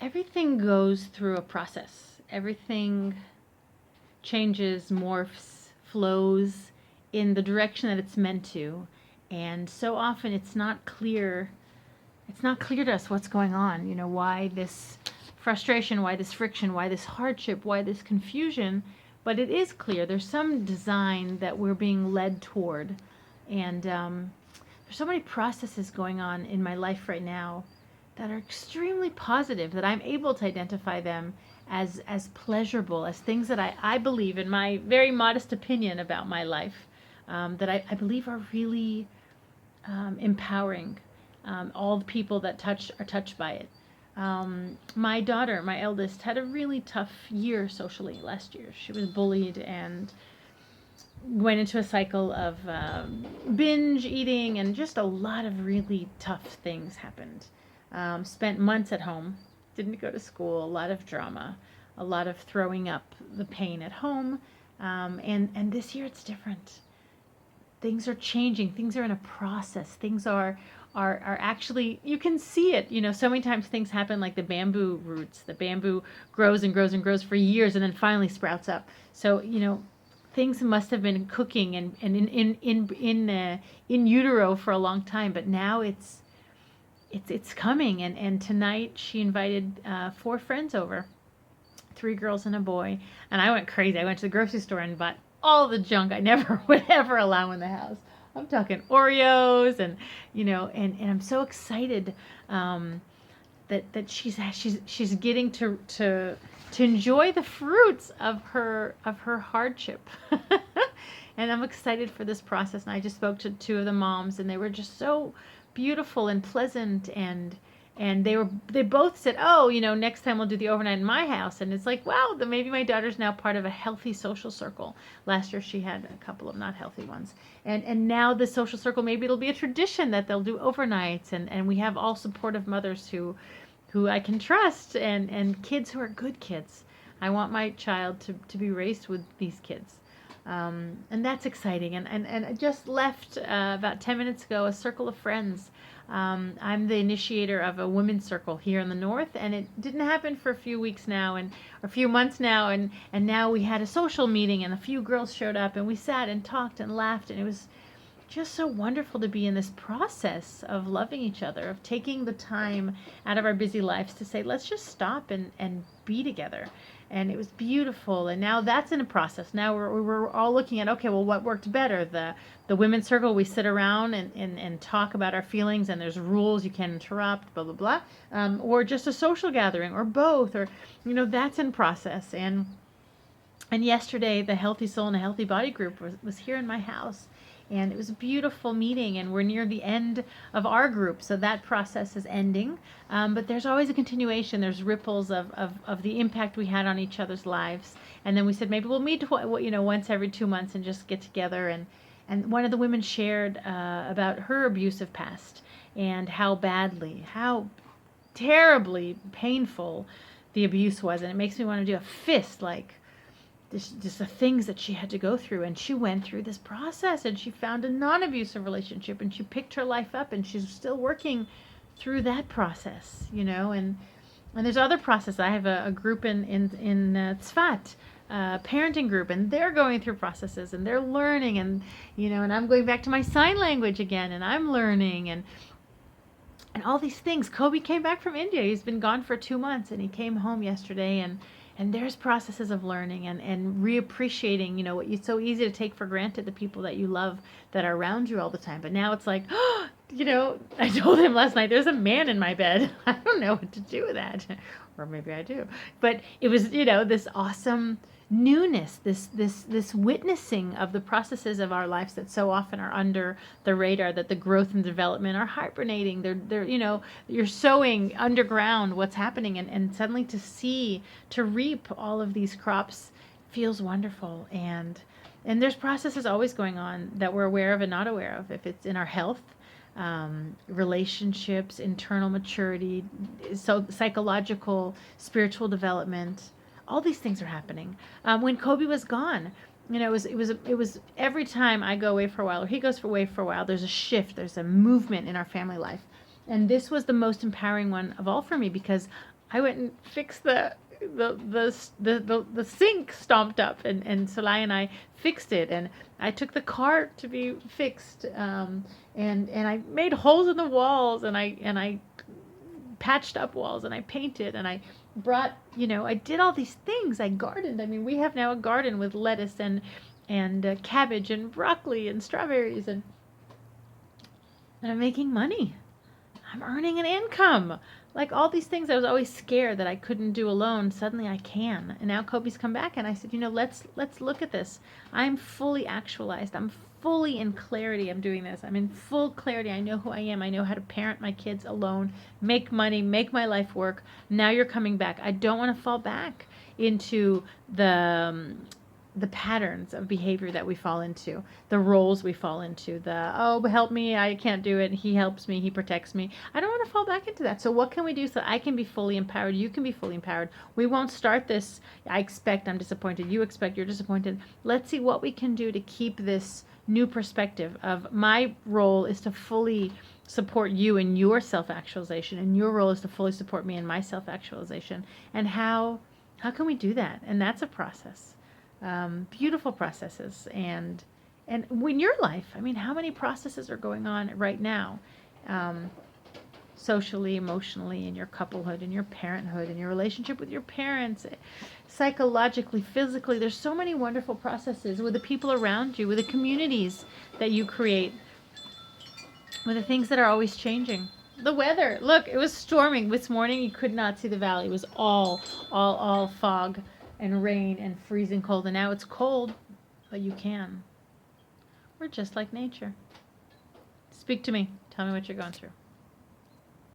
everything goes through a process. Everything changes, morphs, flows in the direction that it's meant to. And so often it's not clear. It's not clear to us what's going on. Why this frustration, why this friction, why this hardship, why this confusion. But it is clear. There's some design that we're being led toward. And there's so many processes going on in my life right now that are extremely positive, that I'm able to identify them as pleasurable, as things that I believe, in my very modest opinion about my life, that I believe are really empowering. All the people that are touched by it. My daughter, my eldest, had a really tough year socially last year. She was bullied and went into a cycle of binge eating, and just a lot of really tough things happened. Spent months at home, didn't go to school, a lot of drama, a lot of throwing up the pain at home. And this year it's different. Things are changing. Things are in a process. Things are actually, you can see it. So many times things happen like the bamboo roots. The bamboo grows and grows and grows for years and then finally sprouts up. So, things must have been cooking and in utero for a long time, but now it's coming. And tonight she invited 4 friends over, 3 girls and a boy, and I went crazy. I went to the grocery store and bought all the junk I never would ever allow in the house. I'm talking Oreos and I'm so excited that she's getting to enjoy the fruits of her hardship. And I'm excited for this process. And I just spoke to 2 of the moms, and they were just so beautiful and pleasant, and they both said, oh, next time we'll do the overnight in my house. And it's like, wow, maybe my daughter's now part of a healthy social circle. Last year she had a couple of not healthy ones. And now the social circle, maybe it'll be a tradition that they'll do overnights, and we have all supportive mothers who I can trust, and kids who are good kids. I want my child to be raised with these kids. And that's exciting. And I just left about 10 minutes ago a circle of friends. I'm the initiator of a women's circle here in the north, and it didn't happen for a few weeks now, and a few months now, and now we had a social meeting, and a few girls showed up, and we sat and talked and laughed, and it was just so wonderful to be in this process of loving each other, of taking the time out of our busy lives to say, let's just stop and be together. And it was beautiful. And now that's in a process. Now we're all looking at, okay, well, what worked better? The women's circle, we sit around and talk about our feelings, and there's rules, you can't interrupt, blah, blah, blah. Or just a social gathering, or both, or, that's in process. And yesterday, the Healthy Soul and a Healthy Body group was here in my house. And it was a beautiful meeting, and we're near the end of our group, so that process is ending. But there's always a continuation. There's ripples of the impact we had on each other's lives. And then we said maybe we'll meet once every 2 months and just get together. And one of the women shared about her abusive past, and how terribly painful the abuse was. And it makes me want to do a fist, like, just the things that she had to go through. And she went through this process, and she found a non-abusive relationship, and she picked her life up, and she's still working through that process, and there's other processes. I have a group in Tzfat, parenting group, and they're going through processes, and they're learning, and and I'm going back to my sign language again, and I'm learning, and all these things. Kobe came back from India. He's been gone for 2 months, and he came home yesterday, and there's processes of learning and reappreciating, what it's so easy to take for granted, the people that you love that are around you all the time. But now it's like, I told him last night, there's a man in my bed. I don't know what to do with that. Or maybe I do. But it was, this awesome newness, this witnessing of the processes of our lives that so often are under the radar, that the growth and development are hibernating. They're you're sowing underground what's happening, and suddenly to reap all of these crops feels wonderful. And there's processes always going on that we're aware of and not aware of. If it's in our health, relationships, internal maturity, so psychological, spiritual development, all these things are happening. When Kobe was gone, it was every time I go away for a while, or he goes away for a while, there's a shift, there's a movement in our family life. And this was the most empowering one of all for me, because I went and fixed the sink stomped up, and Salai and I fixed it, and I took the cart to be fixed, and I made holes in the walls, and I patched up walls, and I painted, and I brought, I did all these things. I gardened. I mean, we have now a garden with lettuce and cabbage and broccoli and strawberries, and I'm making money. I'm earning an income. Like all these things I was always scared that I couldn't do alone, suddenly I can. And now Kobe's come back, and I said, let's look at this. I'm fully actualized. I'm fully in clarity. I'm doing this. I'm in full clarity. I know who I am. I know how to parent my kids alone, make money, make my life work. Now you're coming back. I don't want to fall back into the patterns of behavior that we fall into, the roles we fall into, oh, help me, I can't do it, he helps me, he protects me. I don't want to fall back into that. So what can we do so I can be fully empowered, you can be fully empowered? We won't start this, I expect, I'm disappointed, you expect, you're disappointed. Let's see what we can do to keep this new perspective of my role is to fully support you in your self-actualization, and your role is to fully support me in my self-actualization. And how can we do that? And that's a process. Beautiful processes, and in your life, I mean, how many processes are going on right now, socially, emotionally, in your couplehood, in your parenthood, in your relationship with your parents, psychologically, physically? There's so many wonderful processes with the people around you, with the communities that you create, with the things that are always changing. The weather, look, it was storming this morning. You could not see the valley. It was all fog and rain and freezing cold, and now it's cold, but you can. We're just like nature. Speak to me. Tell me what you're going through.